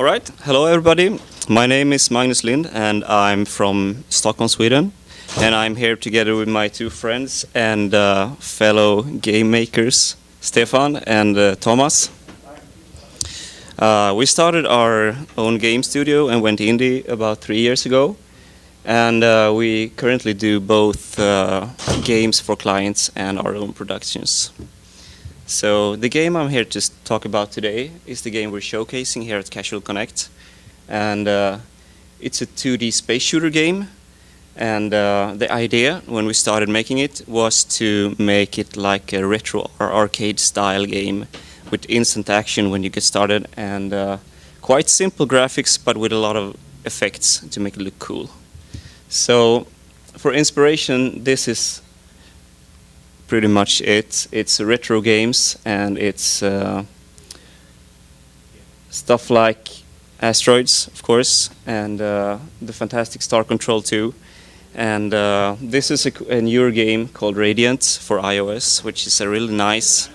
All right, hello everybody. My name is Magnus LIND and I'm from Stockholm, Sweden. And I'm here together with my two friends and fellow game makers, Stefan and Thomas. We started our own game studio and went indie about 3 years ago. And we currently do both games for clients and our own productions. So the game I'm here to talk about today is the game we're showcasing here at Casual Connect. And it's a 2D space shooter game. And the idea when we started making it was to make it like a retro or arcade style game with instant action when you get started and quite simple graphics but with a lot of effects to make it look cool. So for inspiration, this is pretty much it. It's retro games and it's stuff like Asteroids, of course, and the fantastic Star Control 2. And this is a newer game called Radiant for iOS, which is a really nice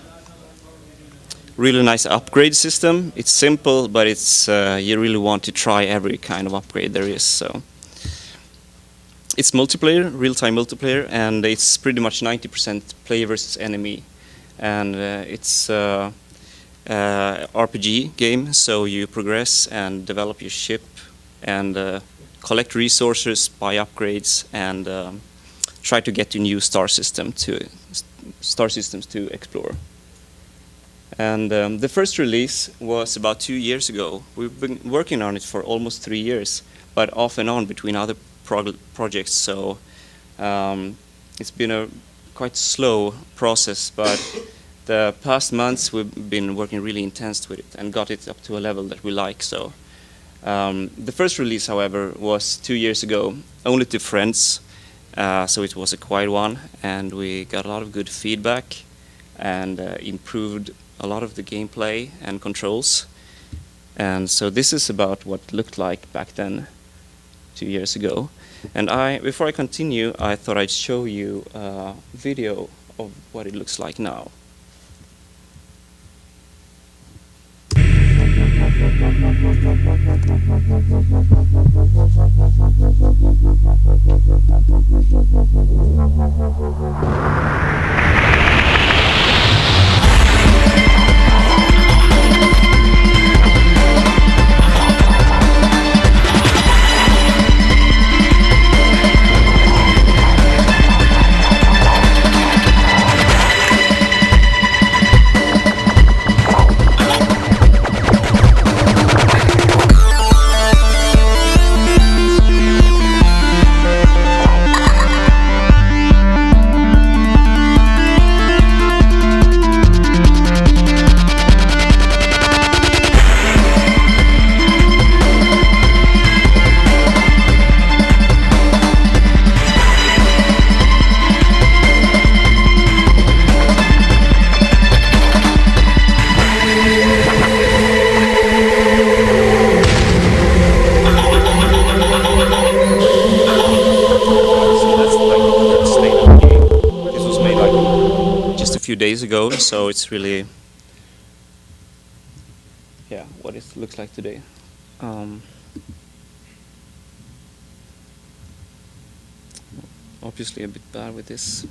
upgrade system. It's simple, but it's you really want to try every kind of upgrade there is. So it's multiplayer, real-time multiplayer, and it's pretty much 90% player versus enemy. And it's RPG game, so you progress and develop your ship and collect resources, buy upgrades, and try to get to new star systems to explore. And the first release was about 2 years ago. We've been working on it for almost 3 years, but off and on between other projects. So it's been a quite slow process, but the past months we've been working really intense with it and got it up to a level that we like. So the first release, however, was 2 years ago, only to friends. So it was a quiet one, and we got a lot of good feedback and improved a lot of the gameplay and controls. And so this is about what it looked like back then, 2 years ago. And before I continue, I thought I'd show you a video of what it looks like now. Few days ago, so it's really what it looks like today. Obviously a bit bad with this.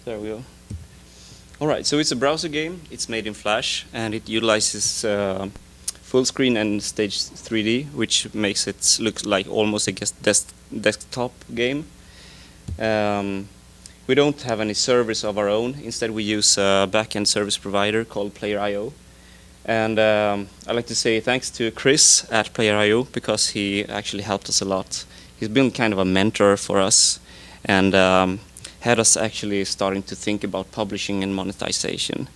There we go. Alright, so it's a browser game, it's made in Flash, and it utilizes full screen and stage 3D, which makes it look like almost a desktop game. We don't have any servers of our own, instead we use a backend service provider called Player.io. And I'd like to say thanks to Chris at Player.io, because he actually helped us a lot. He's been kind of a mentor for us, and had us actually starting to think about publishing and monetization,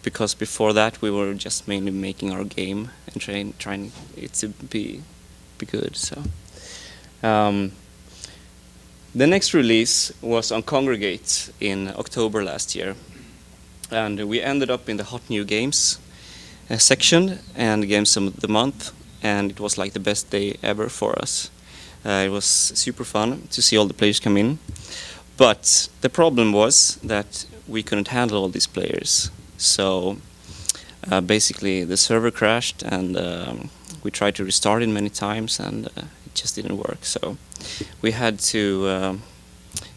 because before that we were just mainly making our game and trying it to be good. So the next release was on Congregate in October last year, and we ended up in the Hot New Games section and Games of the Month, and it was like the best day ever for us. It was super fun to see all the players come in. But the problem was that we couldn't handle all these players. So basically the server crashed, and we tried to restart it many times, and it just didn't work. So we had to,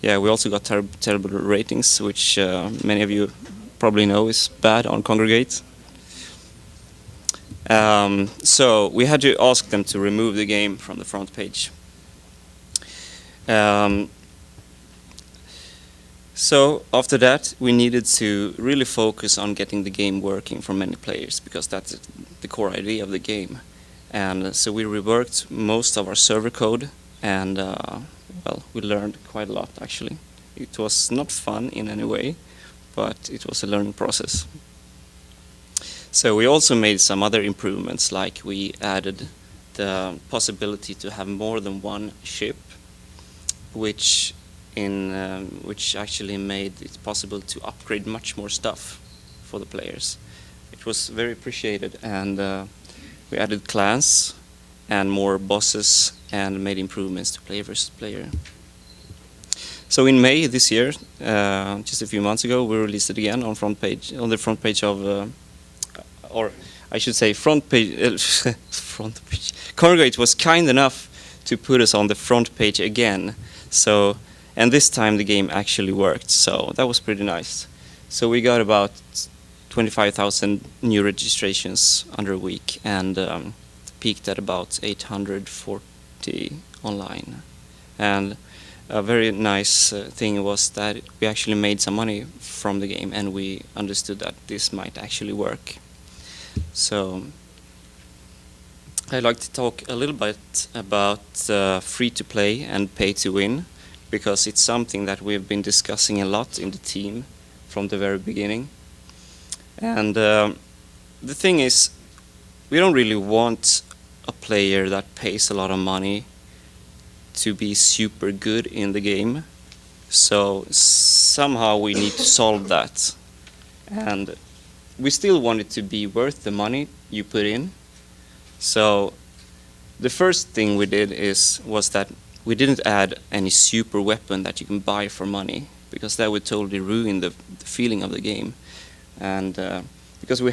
we also got terrible ratings, which many of you probably know is bad on Congregate. So we had to ask them to remove the game from the front page. So after that, we needed to really focus on getting the game working for many players, because that's the core idea of the game. And so we reworked most of our server code, and we learned quite a lot actually. It was not fun in any way, but it was a learning process. So we also made some other improvements, like we added the possibility to have more than one ship, which actually made it possible to upgrade much more stuff for the players. It was very appreciated, and we added clans and more bosses and made improvements to player versus player. So in May this year, just a few months ago, we released it again on the front page of, or I should say front page. Front page. Congregate was kind enough to put us on the front page again. So, and this time the game actually worked. So that was pretty nice. So we got about 25,000 new registrations under a week, and peaked at about 840 online. And a very nice thing was that we actually made some money from the game, and we understood that this might actually work. So I'd like to talk a little bit about free-to-play and pay-to-win, because it's something that we've been discussing a lot in the team from the very beginning. And the thing is, we don't really want a player that pays a lot of money to be super good in the game. So somehow we need to solve that. And we still want it to be worth the money you put in. So the first thing we did was that we didn't add any super weapon that you can buy for money, because that would totally ruin the feeling of the game. And because we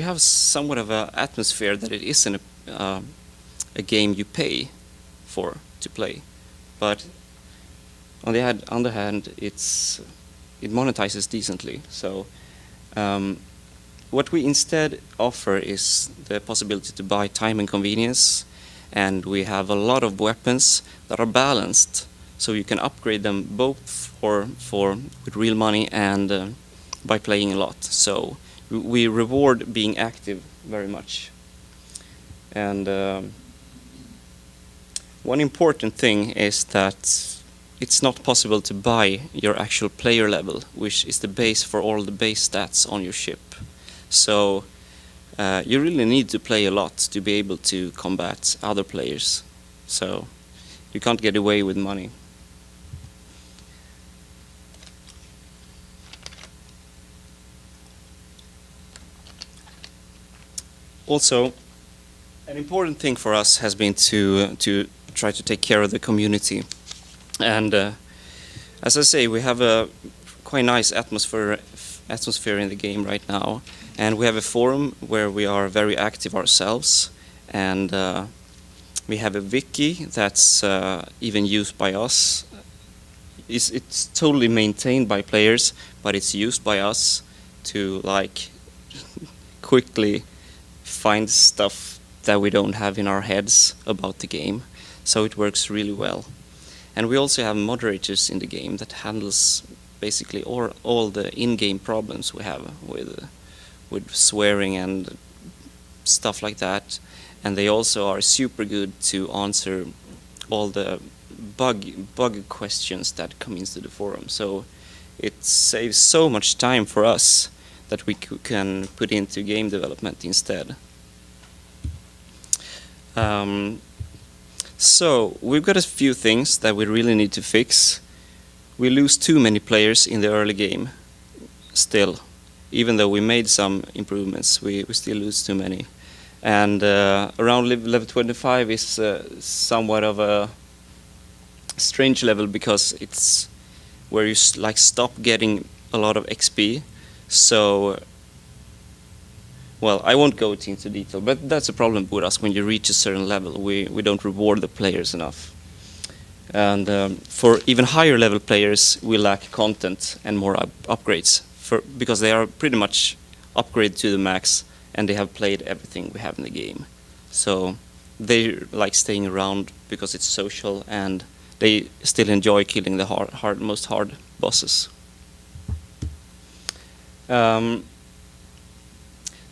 have somewhat of an atmosphere that it isn't a game you pay for to play, but on the other hand, it monetizes decently. So what we instead offer is the possibility to buy time and convenience, and we have a lot of weapons that are balanced, so you can upgrade them both with real money and by playing a lot. So we reward being active very much. And one important thing is that it's not possible to buy your actual player level, which is the base for all the base stats on your ship. So you really need to play a lot to be able to combat other players. So you can't get away with money. Also, an important thing for us has been to try to take care of the community. And as I say, we have a quite nice atmosphere in the game right now. And we have a forum where we are very active ourselves. And we have a wiki that's even used by us. It's totally maintained by players, but it's used by us to like quickly find stuff that we don't have in our heads about the game. So it works really well. And we also have moderators in the game that handles basically all the in-game problems we have with swearing and stuff like that. And they also are super good to answer all the bug questions that come into the forum. So it saves so much time for us that we can put into game development instead. So we've got a few things that we really need to fix. We lose too many players in the early game still. Even though we made some improvements, we still lose too many. And around level 25 is somewhat of a strange level because it's where you like stop getting a lot of XP. So, well, I won't go into detail, but that's a problem with us. When you reach a certain level, we don't reward the players enough. And for even higher level players, we lack content and more upgrades because they are pretty much upgraded to the max and they have played everything we have in the game. So they like staying around because it's social and they still enjoy killing the most hard bosses.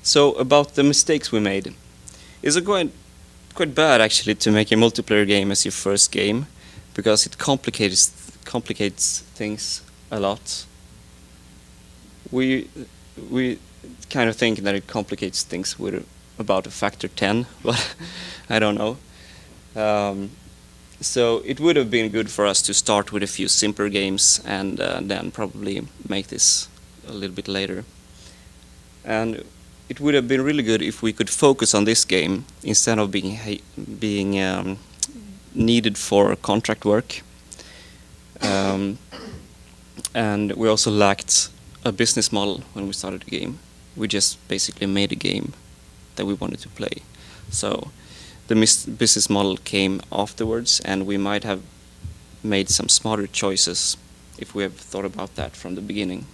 So about the mistakes we made, it's quite bad actually to make a multiplayer game as your first game, because it complicates things a lot. We kind of think that it complicates things with about a factor 10, but I don't know. So it would have been good for us to start with a few simpler games and then probably make this a little bit later. And it would have been really good if we could focus on this game instead of being needed for contract work. And we also lacked a business model when we started the game. We just basically made a game that we wanted to play. So the business model came afterwards, and we might have made some smarter choices if we have thought about that from the beginning.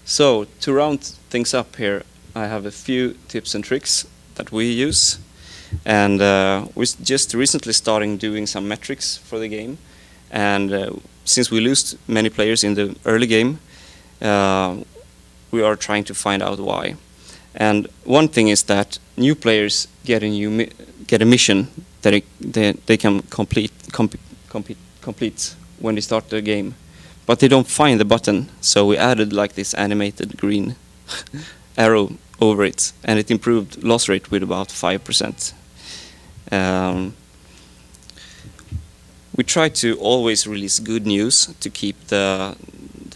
So to round things up here, I have a few tips and tricks that we use. And we're just recently starting doing some metrics for the game. And since we lost many players in the early game, we are trying to find out why. And one thing is that new players get a mission that they can complete when they start the game, but they don't find the button. So we added like this animated green arrow over it, and it improved loss rate with about 5%. We try to always release good news to keep the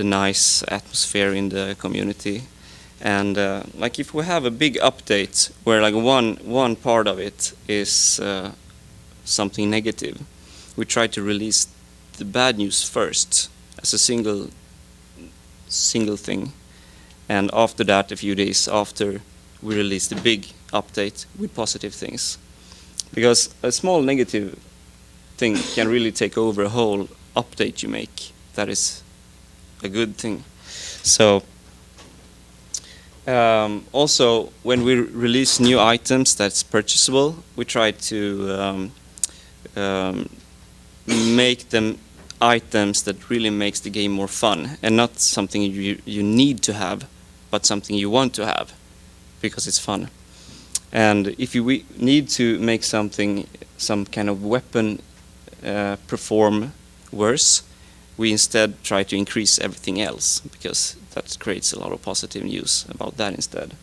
nice atmosphere in the community. And like if we have a big update where like one part of it is something negative, we try to release the bad news first as a single thing, and after that, a few days after, we release the big update with positive things, because a small negative thing can really take over a whole update you make that is a good thing. So also, when we release new items that's purchasable, we try to make them items that really makes the game more fun, and not something you need to have, but something you want to have because it's fun. And if we need to make some kind of weapon perform worse, we instead try to increase everything else, because that creates a lot of positive news about that instead.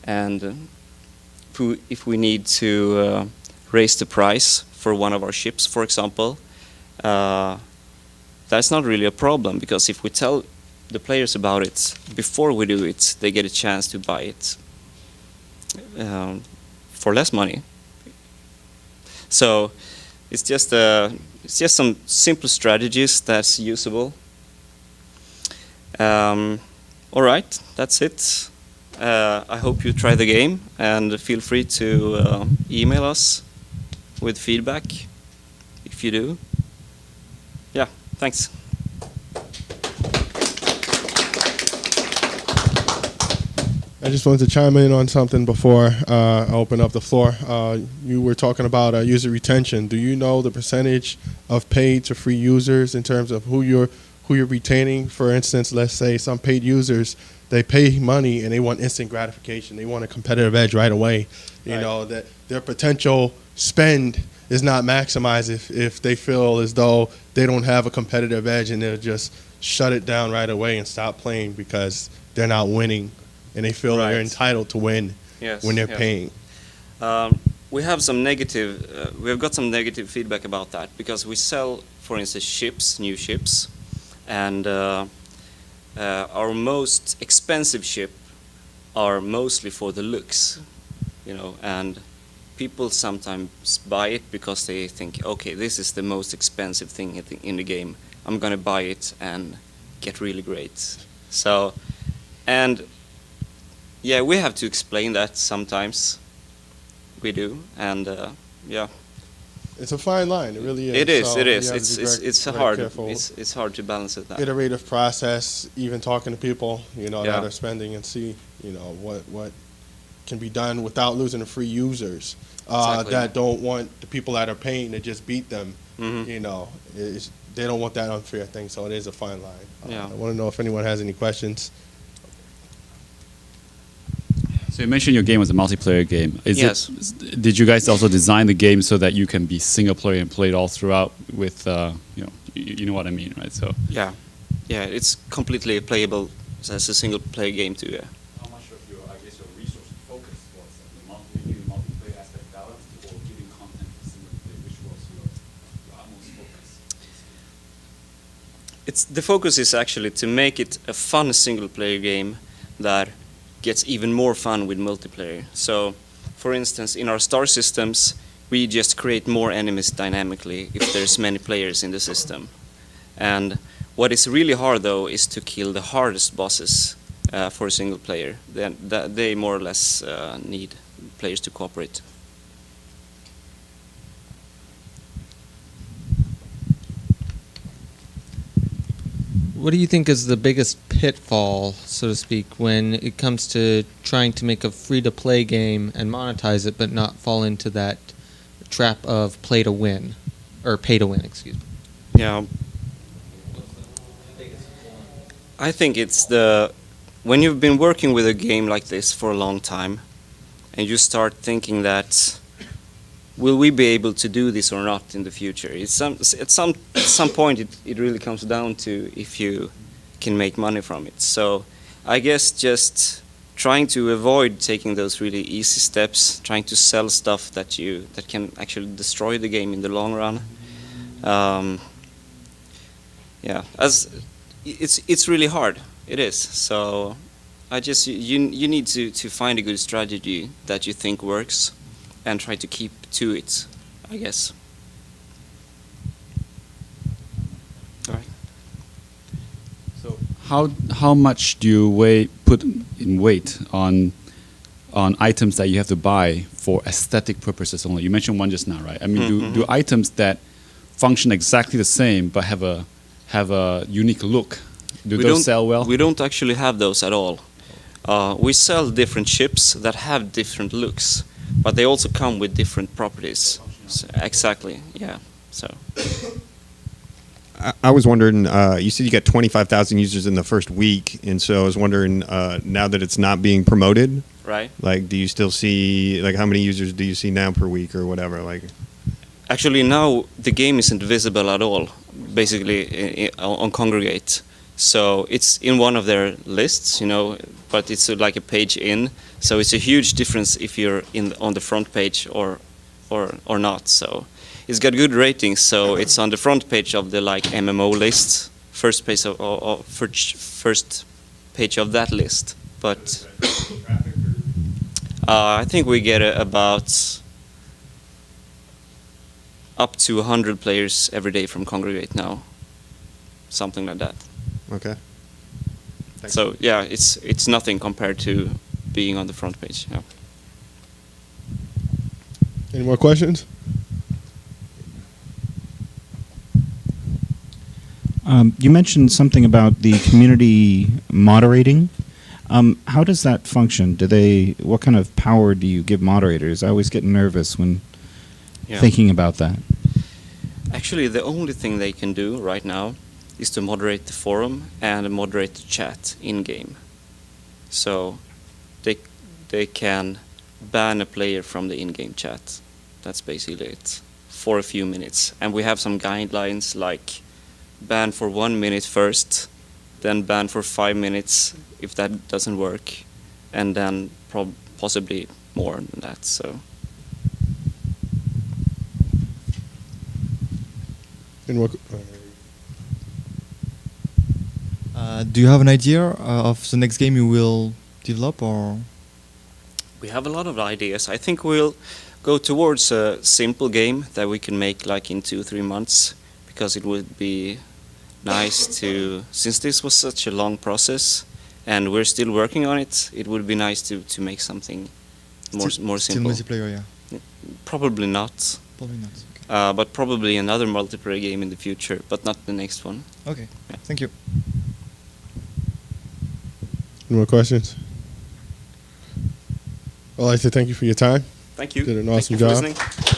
And if we need to raise the price for one of our ships, for example, that's not really a problem, because if we tell the players about it before we do it, they get a chance to buy it for less money. So it's just some simple strategies that's usable. All right, that's it. I hope you try the game, and feel free to email us with feedback if you do. Yeah, thanks. I just wanted to chime in on something before I open up the floor. You were talking about user retention. Do you know the percentage of paid to free users in terms of who you're retaining? For instance, let's say some paid users, they pay money and they want instant gratification. They want a competitive edge right away. You know, that their potential spend is not maximized if they feel as though they don't have a competitive edge, and they'll just shut it down right away and stop playing because they're not winning, and they feel they're entitled to win when they're paying. We have some negative. We have got some negative feedback about that, because we sell, for instance, new ships, and our most expensive ship are mostly for the looks, you know, and people sometimes buy it because they think, okay, this is the most expensive thing in the game. I'm gonna buy it and get really great. So, and yeah, we have to explain that sometimes. We do, and yeah. It's a fine line. It really is. It is. So It you is. have to be It's very hard. careful. It's hard to balance it. That. Iterative process. Even talking to people, that Yeah. are spending and see, what can be done without losing the free users Exactly. that don't want the people that are paying to just beat them. Mhm. They don't want that unfair thing. So it is a fine line. Yeah. I want to know if anyone has any questions. So you mentioned your game was a multiplayer game. Yes. Did you guys also design the game so that you can be single player and play it all throughout with, you know what I mean, right? So. Yeah, it's completely playable as a single player game too. Yeah. How much of your resource focus was the multiplayer aspect balanced or giving content for single player, which was your utmost focus? The focus is actually to make it a fun single player game that gets even more fun with multiplayer. So, for instance, in our star systems, we just create more enemies dynamically if there's many players in the system. And what is really hard though is to kill the hardest bosses for a single player. Then they more or less need players to cooperate. What do you think is the biggest pitfall, so to speak, when it comes to trying to make a free-to-play game and monetize it, but not fall into that trap of play-to-win, or pay-to-win, excuse me? Yeah. I think it's when you've been working with a game like this for a long time, and you start thinking that, will we be able to do this or not in the future? At some point, it really comes down to if you can make money from it. So I guess just trying to avoid taking those really easy steps, trying to sell stuff that can actually destroy the game in the long run. As it's really hard. It is. So I just you need to find a good strategy that you think works, and try to keep to it, I guess. All right. So how much do you put in weight on items that you have to buy for aesthetic purposes only? You mentioned one just now, right? I mean, do items that function exactly the same but have a unique look, do those sell well? We don't actually have those at all. We sell different ships that have different looks, but they also come with different properties. So, exactly, yeah. So. I was wondering, you said you got 25,000 users in the first week, and so I was wondering, now that it's not being promoted, Right. like, do you still see, like, how many users do you see now per week or whatever? Like, Actually, now the game isn't visible at all, basically, on Congregate. So it's in one of their lists, but it's like a page in. So it's a huge difference if you're on the front page or not. So it's got good ratings. So it's on the front page of the MMO list, first page first page of that list. But I think we get about up to 100 players every day from Congregate now, something like that. okay. Thanks. So yeah, it's nothing compared to being on the front page. Yeah. Any more questions? You mentioned something about the community moderating. How does that function? What kind of power do you give moderators? I always get nervous when thinking about that. Actually, the only thing they can do right now is to moderate the forum and moderate the chat in-game. So they can ban a player from the in-game chat. That's basically it, for a few minutes. And we have some guidelines like ban for 1 minute first, then ban for 5 minutes if that doesn't work, and then possibly more than that. So. Any more? Do you have an idea of the next game you will develop, or? We have a lot of ideas. I think we'll go towards a simple game that we can make like in 2-3 months, because it would be nice to, since this was such a long process and we're still working on it, it would be nice to make something more Still simple. multiplayer, yeah. Probably not, Probably not. Okay. but probably another multiplayer game in the future, but not the next one. Okay. Thank you. Any more questions? I'd like to thank you for your time. Thank you. Did an Thank awesome you for job. listening.